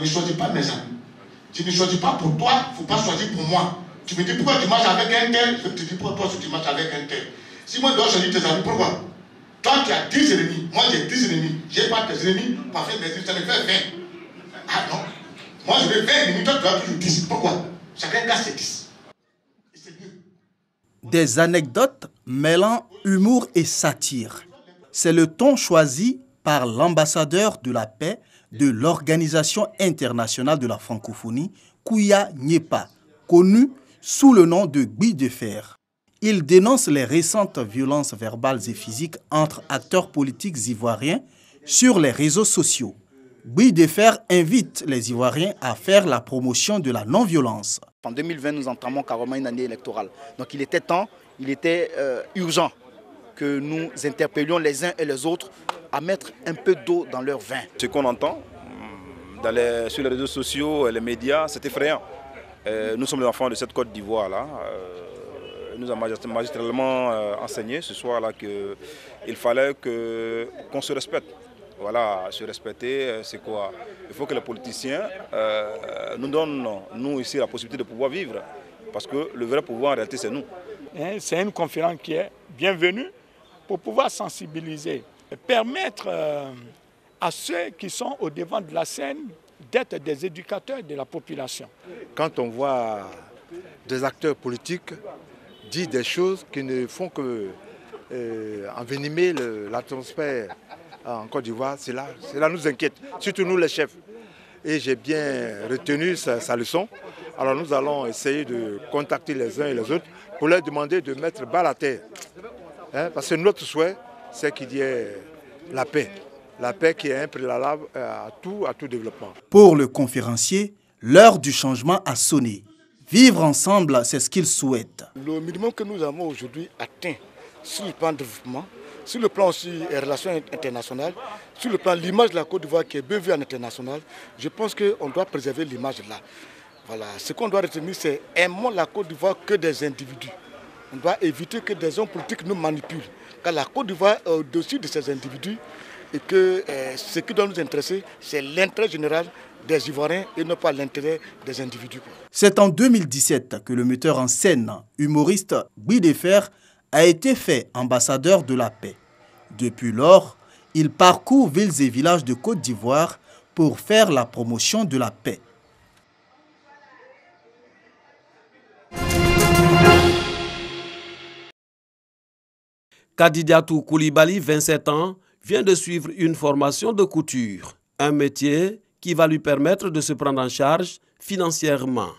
choisis pas mes amis. Tu ne choisis pas pour toi, il ne faut pas choisir pour moi. Tu me dis pourquoi tu marches avec un tel, je te dis pourquoi toi tu marches avec un tel. Si moi je dois choisir tes amis, pourquoi? Toi tu as 10 ennemis, moi j'ai 10 ennemis. Je n'ai pas tes ennemis, parfait, mais ça me fait 20. Ah non. Moi je veux 20 ennemis, toi tu as toujours 10. Pourquoi? Chacun casse ses 10. C'est mieux. Des anecdotes mêlant humour et satire. C'est le ton choisi par l'ambassadeur de la paix de l'Organisation internationale de la francophonie, Kouya Nyepa, connu sous le nom de Guy de Fer. Il dénonce les récentes violences verbales et physiques entre acteurs politiques ivoiriens sur les réseaux sociaux. Guy de Fer invite les Ivoiriens à faire la promotion de la non-violence. En 2020, nous entamons carrément une année électorale. Donc il était temps, il était urgent que nous interpellions les uns et les autres à mettre un peu d'eau dans leur vin. Ce qu'on entend sur les réseaux sociaux et les médias, c'est effrayant. Nous sommes les enfants de cette Côte d'Ivoire-là. Nous avons magistralement enseigné ce soir-là qu'il fallait qu'on se respecte. Voilà, se respecter, c'est quoi? Il faut que les politiciens nous donnent, nous ici, la possibilité de pouvoir vivre. Parce que le vrai pouvoir, en réalité, c'est nous. C'est une conférence qui est bienvenue pour pouvoir sensibiliser et permettre à ceux qui sont au devant de la scène d'être des éducateurs de la population. Quand on voit des acteurs politiques dire des choses qui ne font que envenimer l'atmosphère en Côte d'Ivoire, cela nous inquiète, surtout nous les chefs. Et j'ai bien retenu sa leçon. Alors nous allons essayer de contacter les uns et les autres pour leur demander de mettre bas la terre. Parce que notre souhait, c'est qu'il y ait la paix. La paix qui est un préalable à tout développement. Pour le conférencier, l'heure du changement a sonné. Vivre ensemble, c'est ce qu'il souhaite. Le minimum que nous avons aujourd'hui atteint sur le plan de développement, sur le plan aussi des relations internationales, sur le plan de l'image de la Côte d'Ivoire qui est bien vue en international, je pense qu'on doit préserver l'image là. Voilà. Ce qu'on doit retenir, c'est aimons la Côte d'Ivoire que des individus. On doit éviter que des hommes politiques nous manipulent. Car la Côte d'Ivoire est au-dessus de ces individus et que ce qui doit nous intéresser, c'est l'intérêt général des Ivoiriens et non pas l'intérêt des individus. C'est en 2017 que le metteur en scène, humoriste Guy de Fer, a été fait ambassadeur de la paix. Depuis lors, il parcourt villes et villages de Côte d'Ivoire pour faire la promotion de la paix. Kadidiatou Koulibaly, 27 ans, vient de suivre une formation de couture, un métier qui va lui permettre de se prendre en charge financièrement.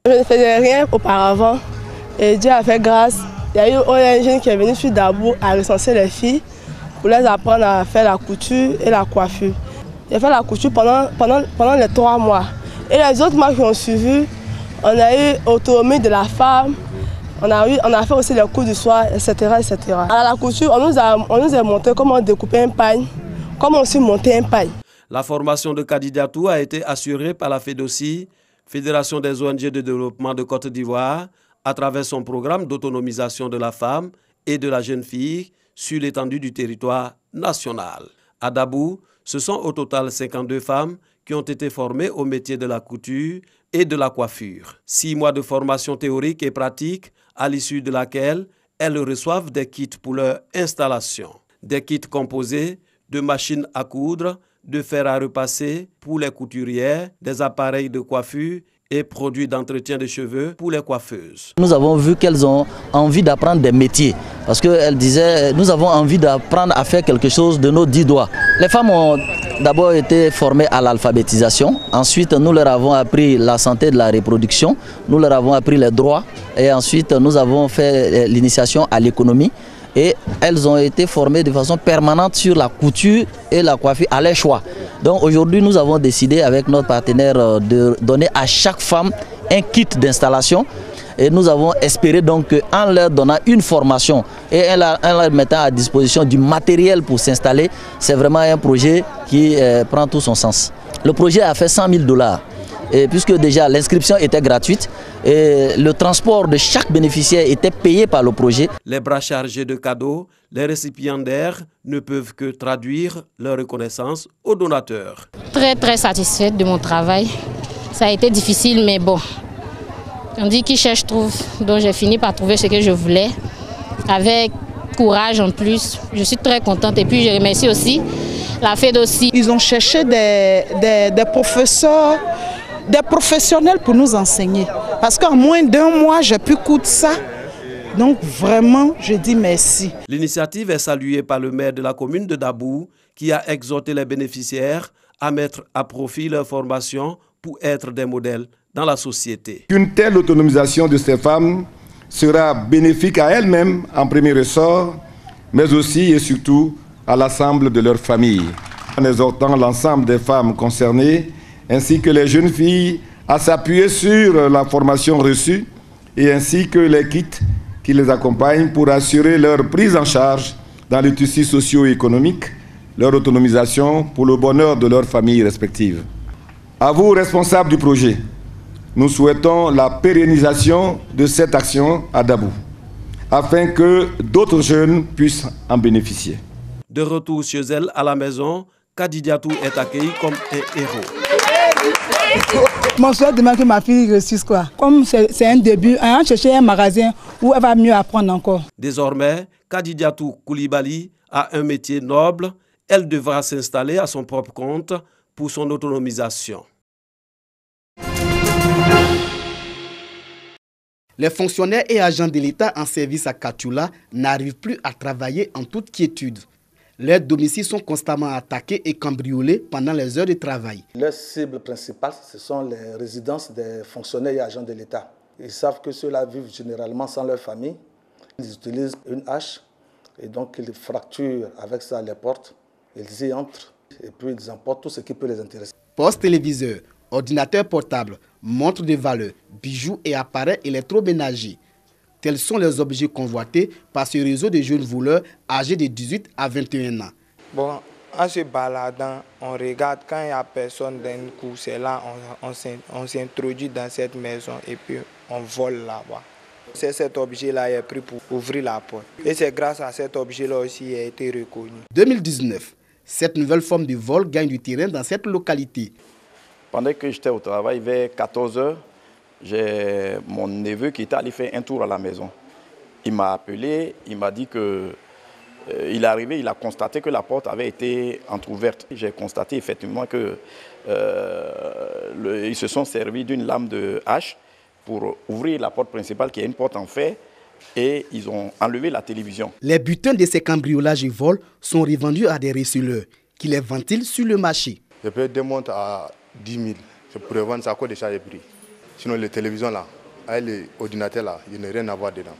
Je ne faisais rien auparavant et Dieu a fait grâce. Il y a eu un jeune qui est venu sur Dabou à recenser les filles pour les apprendre à faire la couture et la coiffure. J'ai fait la couture pendant les 3 mois. Et les autres mois qui ont suivi, on a eu autonomie de la femme, on a fait aussi les cours du soir, etc. etc. À la couture, on nous a montré comment découper un pagne, comment aussi monter un pagne. La formation de Kadidiatou a été assurée par la FEDOCI, Fédération des ONG de développement de Côte d'Ivoire, à travers son programme d'autonomisation de la femme et de la jeune fille sur l'étendue du territoire national. À Dabou, ce sont au total 52 femmes qui ont été formées au métier de la couture et de la coiffure. 6 mois de formation théorique et pratique, à l'issue de laquelle elles reçoivent des kits pour leur installation. Des kits composés de machines à coudre, de fer à repasser pour les couturières, des appareils de coiffure et produits d'entretien de cheveux pour les coiffeuses. Nous avons vu qu'elles ont envie d'apprendre des métiers parce qu'elles disaient nous avons envie d'apprendre à faire quelque chose de nos 10 doigts. Les femmes ont d'abord été formées à l'alphabétisation, ensuite nous leur avons appris la santé de la reproduction, nous leur avons appris les droits et ensuite nous avons fait l'initiation à l'économie. Et elles ont été formées de façon permanente sur la couture et la coiffure à leur choix. Donc aujourd'hui, nous avons décidé avec notre partenaire de donner à chaque femme un kit d'installation. Et nous avons espéré donc qu'en leur donnant une formation et en leur mettant à disposition du matériel pour s'installer, c'est vraiment un projet qui prend tout son sens. Le projet a fait $100 000. et puisque déjà l'inscription était gratuite et le transport de chaque bénéficiaire était payé par le projet. Les bras chargés de cadeaux, les récipiendaires ne peuvent que traduire leur reconnaissance aux donateurs. Très satisfaite de mon travail. Ça a été difficile, mais bon. On dit qui cherche trouve, donc j'ai fini par trouver ce que je voulais. Avec courage en plus, je suis très contente et puis je remercie aussi la FEDOCI. Ils ont cherché des professeurs, des professionnels pour nous enseigner. Parce qu'en moins d'1 mois, j'ai pu coudre ça. Donc vraiment, je dis merci. L'initiative est saluée par le maire de la commune de Dabou qui a exhorté les bénéficiaires à mettre à profit leur formation pour être des modèles dans la société. Une telle autonomisation de ces femmes sera bénéfique à elles-mêmes en premier ressort, mais aussi et surtout à l'ensemble de leur famille. En exhortant l'ensemble des femmes concernées, ainsi que les jeunes filles, à s'appuyer sur la formation reçue et ainsi que les kits qui les accompagnent pour assurer leur prise en charge dans le tissu socio-économique, leur autonomisation pour le bonheur de leurs familles respectives. À vous, responsables du projet, nous souhaitons la pérennisation de cette action à Dabou, afin que d'autres jeunes puissent en bénéficier. De retour chez elle à la maison, Kadidiatou est accueillie comme un héros. Mon souhait demain que ma fille réussisse quoi. Comme c'est un début, elle va chercher un magasin où elle va mieux apprendre encore. Désormais, Kadidiatou Koulibaly a un métier noble. Elle devra s'installer à son propre compte pour son autonomisation. Les fonctionnaires et agents de l'État en service à Katoula n'arrivent plus à travailler en toute quiétude. Leurs domiciles sont constamment attaqués et cambriolés pendant les heures de travail. Leur cible principale, ce sont les résidences des fonctionnaires et agents de l'État. Ils savent que ceux-là vivent généralement sans leur famille. Ils utilisent une hache et donc ils fracturent avec ça les portes. Ils y entrent et puis ils emportent tout ce qui peut les intéresser. Poste téléviseur, ordinateur portable, montres de valeur, bijoux et appareils électroménagers. Tels sont les objets convoités par ce réseau de jeunes voleurs âgés de 18 à 21 ans. Bon, en se baladant, on regarde quand il n'y a personne d'un coup, c'est là on s'introduit dans cette maison et puis on vole là-bas. C'est cet objet-là qui est pris pour ouvrir la porte. Et c'est grâce à cet objet-là aussi qu'il a été reconnu. 2019, cette nouvelle forme de vol gagne du terrain dans cette localité. Pendant que j'étais au travail, vers 14 h, j'ai mon neveu qui était allé faire un tour à la maison. Il m'a appelé, il m'a dit que il est arrivé, il a constaté que la porte avait été entrouverte. J'ai constaté effectivement que ils se sont servis d'une lame de hache pour ouvrir la porte principale qui est une porte en fer et ils ont enlevé la télévision. Les butins de ces cambriolages et vols sont revendus à des receleurs qui les ventilent sur le marché. Je peux démonter à 10 000. Je pourrais vendre ça à quoi déjà les prix. Sinon les télévisions là, avec les ordinateurs là, il n'y a rien à voir dedans.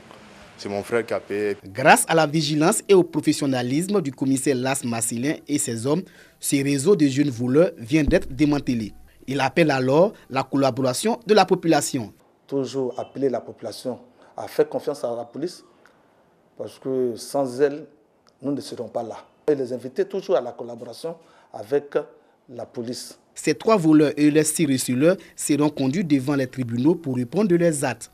C'est mon frère qui a payé. Grâce à la vigilance et au professionnalisme du commissaire Las Massilin et ses hommes, ce réseau de jeunes voleurs vient d'être démantelé. Il appelle alors la collaboration de la population. Toujours appeler la population à faire confiance à la police parce que sans elle, nous ne serons pas là. Et les inviter toujours à la collaboration avec la police. Ces 3 voleurs et leurs 6 receleurs seront conduits devant les tribunaux pour répondre de leurs actes.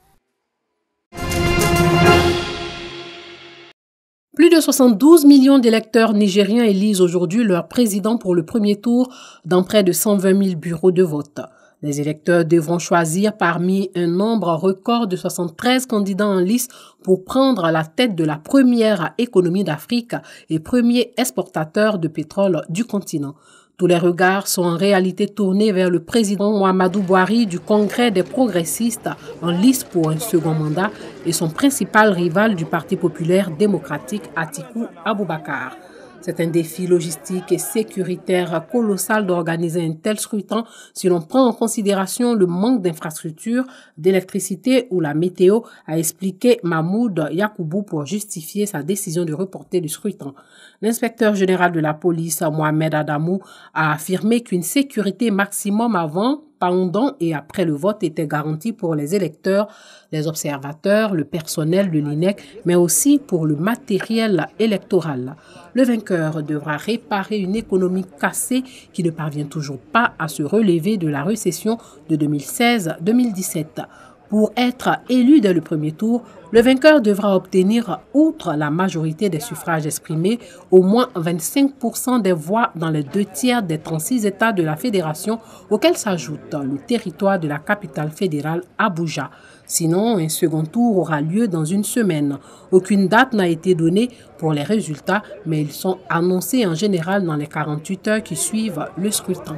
Plus de 72 millions d'électeurs nigériens élisent aujourd'hui leur président pour le premier tour dans près de 120 000 bureaux de vote. Les électeurs devront choisir parmi un nombre record de 73 candidats en lice pour prendre la tête de la première économie d'Afrique et premier exportateur de pétrole du continent. Tous les regards sont en réalité tournés vers le président Muhammadu Buhari du Congrès des progressistes en lice pour un second mandat et son principal rival du Parti populaire démocratique Atiku Abubakar. C'est un défi logistique et sécuritaire colossal d'organiser un tel scrutin si l'on prend en considération le manque d'infrastructures, d'électricité ou la météo, a expliqué Mahmoud Yakoubou pour justifier sa décision de reporter le scrutin. L'inspecteur général de la police, Mohamed Adamou, a affirmé qu'une sécurité maximum avant pendant et après le vote étaient garantis pour les électeurs, les observateurs, le personnel de l'INEC, mais aussi pour le matériel électoral. Le vainqueur devra réparer une économie cassée qui ne parvient toujours pas à se relever de la récession de 2016-2017. Pour être élu dès le premier tour, le vainqueur devra obtenir, outre la majorité des suffrages exprimés, au moins 25% des voix dans les 2/3 des 36 États de la Fédération, auxquels s'ajoute le territoire de la capitale fédérale, Abuja. Sinon, un second tour aura lieu dans une semaine. Aucune date n'a été donnée pour les résultats, mais ils sont annoncés en général dans les 48 heures qui suivent le scrutin.